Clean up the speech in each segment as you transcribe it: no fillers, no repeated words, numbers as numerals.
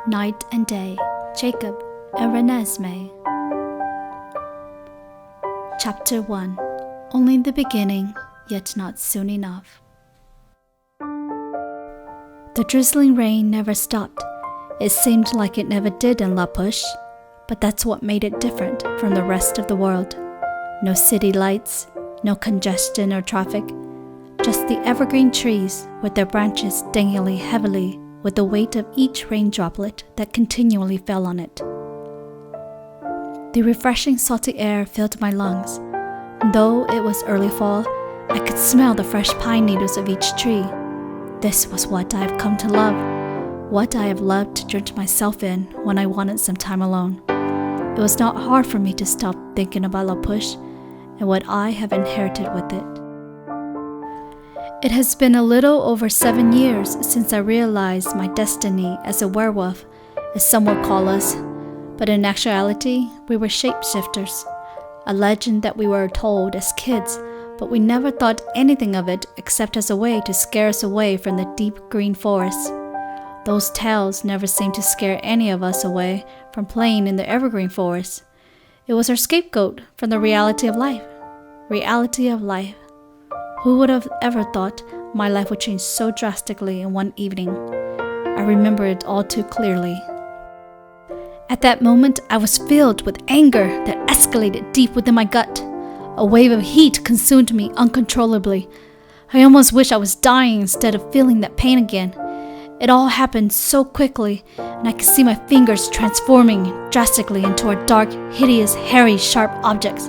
Night and Day, Jacob and Renesmee. Chapter 1. Only the beginning, yet not soon enough. The drizzling rain never stopped. It seemed like it never did in La Push, but that's what made it different from the rest of the world. No city lights, no congestion or traffic, just the evergreen trees with their branches dangling heavily with the weight of each rain droplet that continually fell on it. The refreshing salty air filled my lungs, and though it was early fall, I could smell the fresh pine needles of each tree. This was what I have come to love, what I have loved to drench myself in when I wanted some time alone. It was not hard for me to stop thinking about La Push and what I have inherited with it. It has been a little over 7 years since I realized my destiny as a werewolf, as some would call us, but in actuality, we were shapeshifters, a legend that we were told as kids, but we never thought anything of it except as a way to scare us away from the deep green forests. Those tales never seemed to scare any of us away from playing in the evergreen forest. It was our scapegoat from the reality of life. Reality of life. Who would have ever thought my life would change so drastically in one evening? I remember it all too clearly. At that moment, I was filled with anger that escalated deep within my gut. A wave of heat consumed me uncontrollably. I almost wish I was dying instead of feeling that pain again. It all happened so quickly, and I could see my fingers transforming drastically into a dark, hideous, hairy, sharp objects.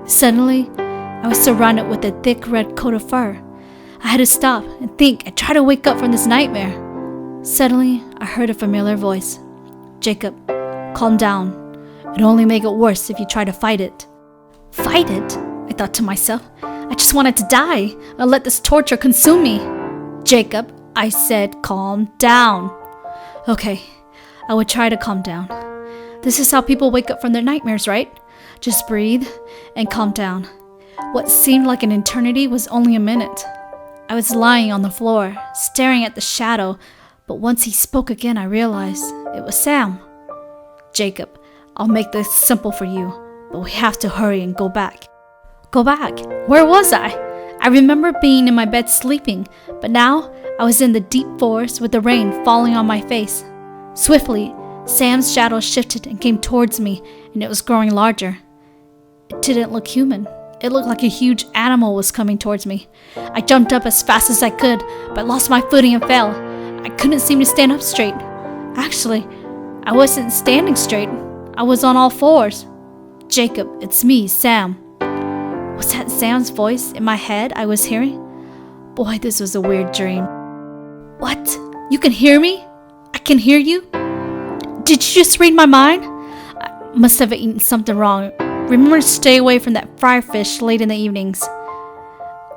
Suddenly, I was surrounded with a thick red coat of fur. I had to stop and think and try to wake up from this nightmare. Suddenly, I heard a familiar voice. "Jacob, calm down. It'll only make it worse if you try to fight it." Fight it? I thought to myself. I just wanted to die. I'll let this torture consume me. "Jacob," I said, "calm down." Okay, I would try to calm down. This is how people wake up from their nightmares, right? Just breathe and calm down. What seemed like an eternity was only a minute. I was lying on the floor, staring at the shadow, but once he spoke again, I realized it was Sam. "Jacob, I'll make this simple for you, but we have to hurry and go back." Go back? Where was I? I remember being in my bed sleeping, but now I was in the deep forest with the rain falling on my face. Swiftly, Sam's shadow shifted and came towards me, and it was growing larger. It didn't look human. It looked like a huge animal was coming towards me. I jumped up as fast as I could, but lost my footing and fell. I couldn't seem to stand up straight. Actually, I wasn't standing straight. I was on all fours. "Jacob, it's me, Sam." Was that Sam's voice in my head I was hearing? Boy, this was a weird dream. "What? You can hear me? I can hear you? Did you just read my mind? I must have eaten something wrong. Remember to stay away from that fried fish late in the evenings."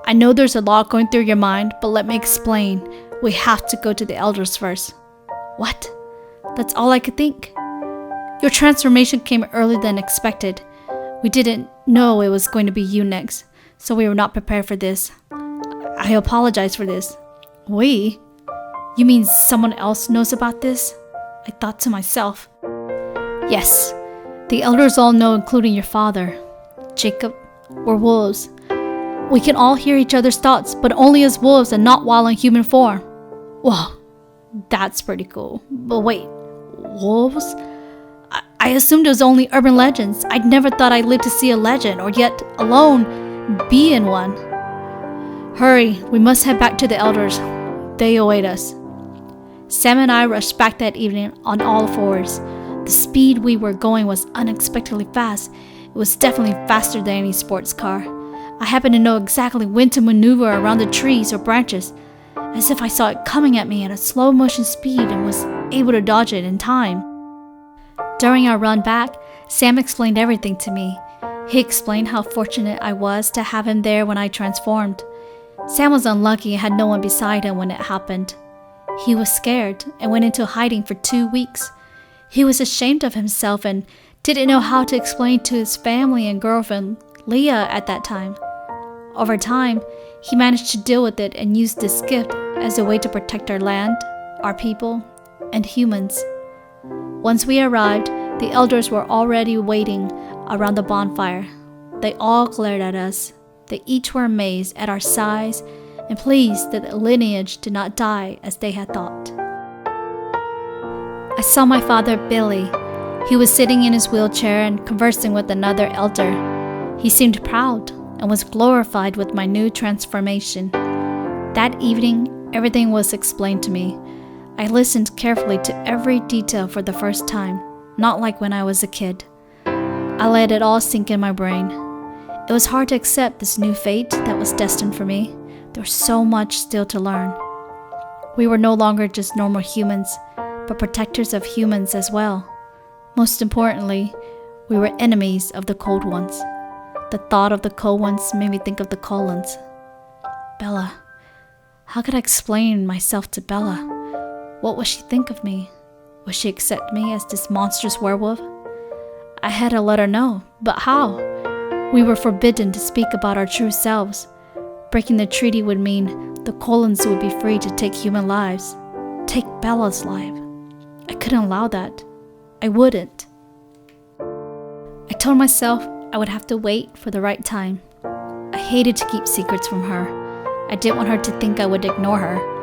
I know there's a lot going through your mind, but let me explain. We have to go to the elders first. What? That's all I could think. Your transformation came earlier than expected. We didn't know it was going to be you next, so we were not prepared for this. I apologize for this. We? You mean someone else knows about this? I thought to myself. Yes. The elders all know, including your father. Jacob, we're wolves. We can all hear each other's thoughts, but only as wolves and not while in human form. Whoa, that's pretty cool. But wait, wolves? I assumed it was only urban legends. I'd never thought I'd live to see a legend, or yet alone be in one. Hurry, we must head back to the elders. They await us. Sam and I rushed back that evening on all fours. The speed we were going was unexpectedly fast. It was definitely faster than any sports car. I happened to know exactly when to maneuver around the trees or branches, as if I saw it coming at me at a slow motion speed and was able to dodge it in time. During our run back, Sam explained everything to me. He explained how fortunate I was to have him there when I transformed. Sam was unlucky and had no one beside him when it happened. He was scared and went into hiding for 2 weeks. He was ashamed of himself and didn't know how to explain to his family and girlfriend, Leah, at that time. Over time, he managed to deal with it and used this gift as a way to protect our land, our people, and humans. Once we arrived, the elders were already waiting around the bonfire. They all glared at us. They each were amazed at our size and pleased that the lineage did not die as they had thought. I saw my father, Billy. He was sitting in his wheelchair and conversing with another elder. He seemed proud and was glorified with my new transformation. That evening, everything was explained to me. I listened carefully to every detail for the first time, not like when I was a kid. I let it all sink in my brain. It was hard to accept this new fate that was destined for me. There was so much still to learn. We were no longer just normal humans, but protectors of humans as well. Most importantly, we were enemies of the cold ones. The thought of the cold ones made me think of the Colons. Bella. How could I explain myself to Bella? What would she think of me? Would she accept me as this monstrous werewolf? I had to let her know, but how? We were forbidden to speak about our true selves. Breaking the treaty would mean the Colons would be free to take human lives. Take Bella's life. I couldn't allow that. I wouldn't. I told myself I would have to wait for the right time. I hated to keep secrets from her. I didn't want her to think I would ignore her.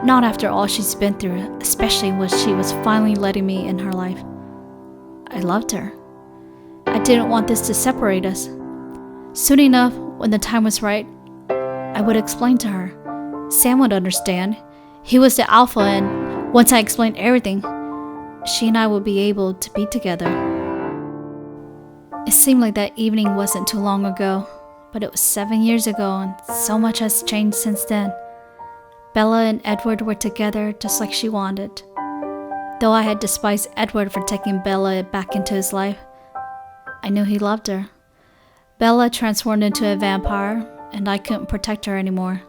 Not after all she's been through, especially when she was finally letting me in her life. I loved her. I didn't want this to separate us. Soon enough, when the time was right, I would explain to her. Sam would understand. He was the alpha, and once I explained everything, she and I would be able to be together. It seemed like that evening wasn't too long ago, but it was 7 years ago, and so much has changed since then. Bella and Edward were together just like she wanted. Though I had despised Edward for taking Bella back into his life, I knew he loved her. Bella transformed into a vampire, and I couldn't protect her anymore.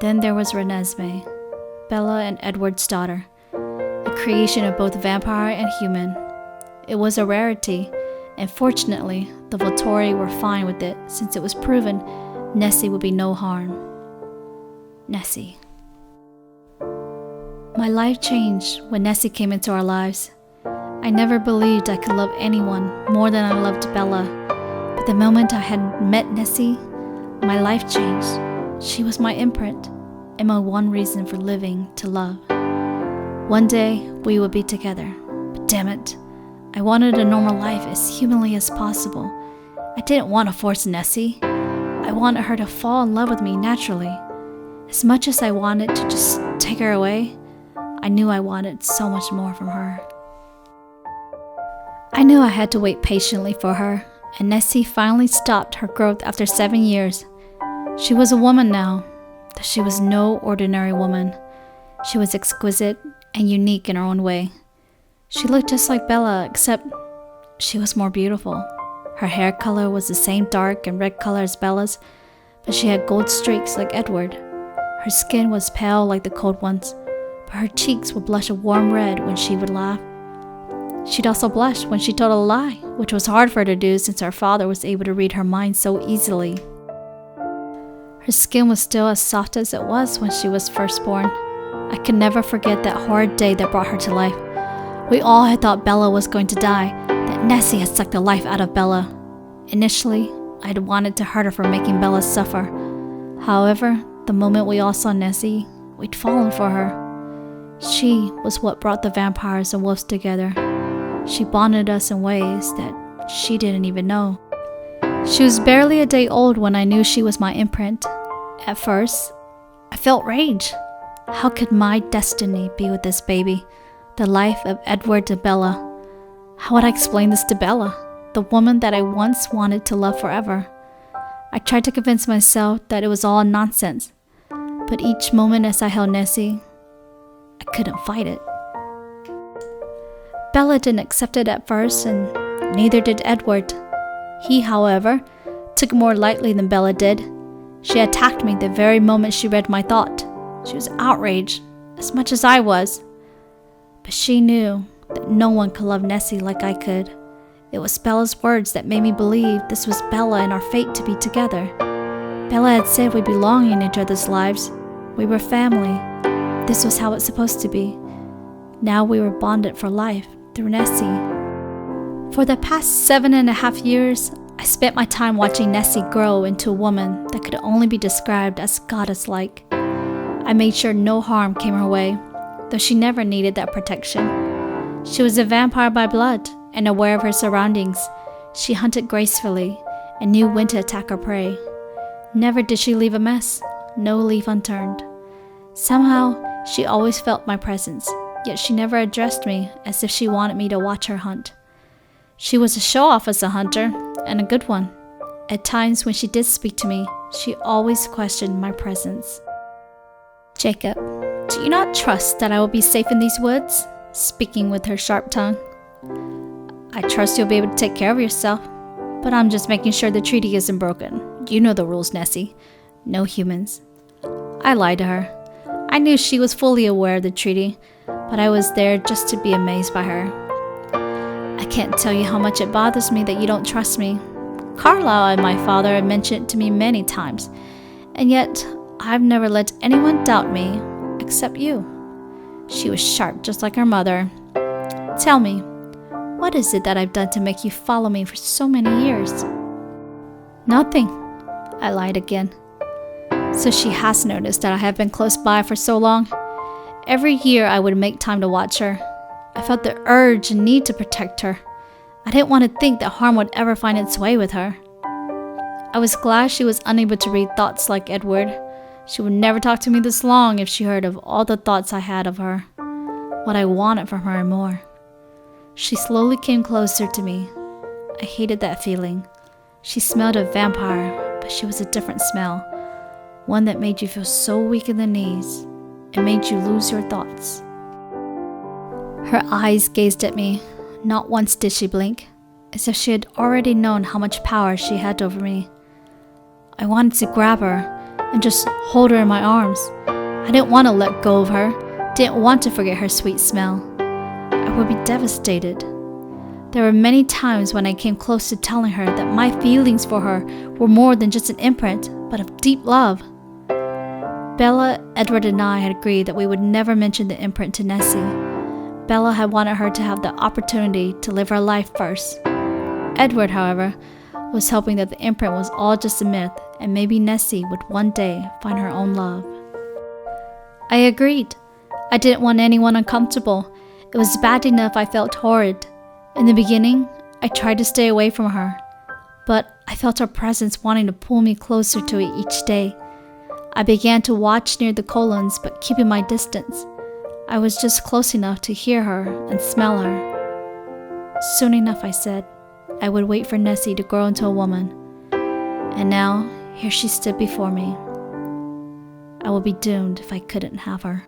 Then there was Renesmee, Bella and Edward's daughter, a creation of both vampire and human. It was a rarity, and fortunately, the Volturi were fine with it since it was proven Nessie would be no harm. Nessie. My life changed when Nessie came into our lives. I never believed I could love anyone more than I loved Bella, but the moment I had met Nessie, my life changed. She was my imprint and my one reason for living to love. One day, we would be together, but damn it, I wanted a normal life as humanly as possible. I didn't want to force Nessie. I wanted her to fall in love with me naturally. As much as I wanted to just take her away, I knew I wanted so much more from her. I knew I had to wait patiently for her, and Nessie finally stopped her growth after 7 years. She was a woman now, though she was no ordinary woman. She was exquisite and unique in her own way. She looked just like Bella, except she was more beautiful. Her hair color was the same dark and red color as Bella's, but she had gold streaks like Edward. Her skin was pale like the cold ones, but her cheeks would blush a warm red when she would laugh. She'd also blush when she told a lie, which was hard for her to do since her father was able to read her mind so easily. Her skin was still as soft as it was when she was first born. I could never forget that horrid day that brought her to life. We all had thought Bella was going to die, that Nessie had sucked the life out of Bella. Initially, I had wanted to hurt her for making Bella suffer. However, the moment we all saw Nessie, we'd fallen for her. She was what brought the vampires and wolves together. She bonded us in ways that she didn't even know. She was barely a day old when I knew she was my imprint. At first, I felt rage. How could my destiny be with this baby, the life of Edward and Bella? How would I explain this to Bella, the woman that I once wanted to love forever? I tried to convince myself that it was all nonsense, but each moment as I held Nessie, I couldn't fight it. Bella didn't accept it at first, and neither did Edward. He, however, took it more lightly than Bella did. She attacked me the very moment she read my thought. She was outraged, as much as I was. But she knew that no one could love Nessie like I could. It was Bella's words that made me believe this was Bella and our fate to be together. Bella had said we'd belong in each other's lives. We were family. This was how it's supposed to be. Now we were bonded for life, through Nessie. For the past 7.5 years, I spent my time watching Nessie grow into a woman that could only be described as goddess-like. I made sure no harm came her way, though she never needed that protection. She was a vampire by blood, and aware of her surroundings, she hunted gracefully and knew when to attack her prey. Never did she leave a mess, no leaf unturned. Somehow, she always felt my presence, yet she never addressed me as if she wanted me to watch her hunt. She was a show-off as a hunter, and a good one. At times when she did speak to me, she always questioned my presence. "Jacob, do you not trust that I will be safe in these woods?" Speaking with her sharp tongue. "I trust you'll be able to take care of yourself, but I'm just making sure the treaty isn't broken. You know the rules, Nessie. No humans." I lied to her. I knew she was fully aware of the treaty, but I was there just to be amazed by her. "I can't tell you how much it bothers me that you don't trust me. Carlisle and my father have mentioned it to me many times, and yet I've never let anyone doubt me except you." She was sharp, just like her mother. "Tell me, what is it that I've done to make you follow me for so many years?" "Nothing," I lied again. So she has noticed that I have been close by for so long. Every year I would make time to watch her. I felt the urge and need to protect her. I didn't want to think that harm would ever find its way with her. I was glad she was unable to read thoughts like Edward. She would never talk to me this long if she heard of all the thoughts I had of her, what I wanted from her and more. She slowly came closer to me. I hated that feeling. She smelled of vampire, but she was a different smell. One that made you feel so weak in the knees. It made you lose your thoughts. Her eyes gazed at me. Not once did she blink, as if she had already known how much power she had over me. I wanted to grab her and just hold her in my arms. I didn't want to let go of her, didn't want to forget her sweet smell. I would be devastated. There were many times when I came close to telling her that my feelings for her were more than just an imprint, but of deep love. Bella, Edward, and I had agreed that we would never mention the imprint to Nessie. Bella had wanted her to have the opportunity to live her life first. Edward, however, was hoping that the imprint was all just a myth and maybe Nessie would one day find her own love. I agreed. I didn't want anyone uncomfortable. It was bad enough I felt horrid. In the beginning, I tried to stay away from her, but I felt her presence wanting to pull me closer to it each day. I began to watch near the colons, but keeping my distance. I was just close enough to hear her and smell her. Soon enough, I said, I would wait for Nessie to grow into a woman. And now, here she stood before me. I would be doomed if I couldn't have her.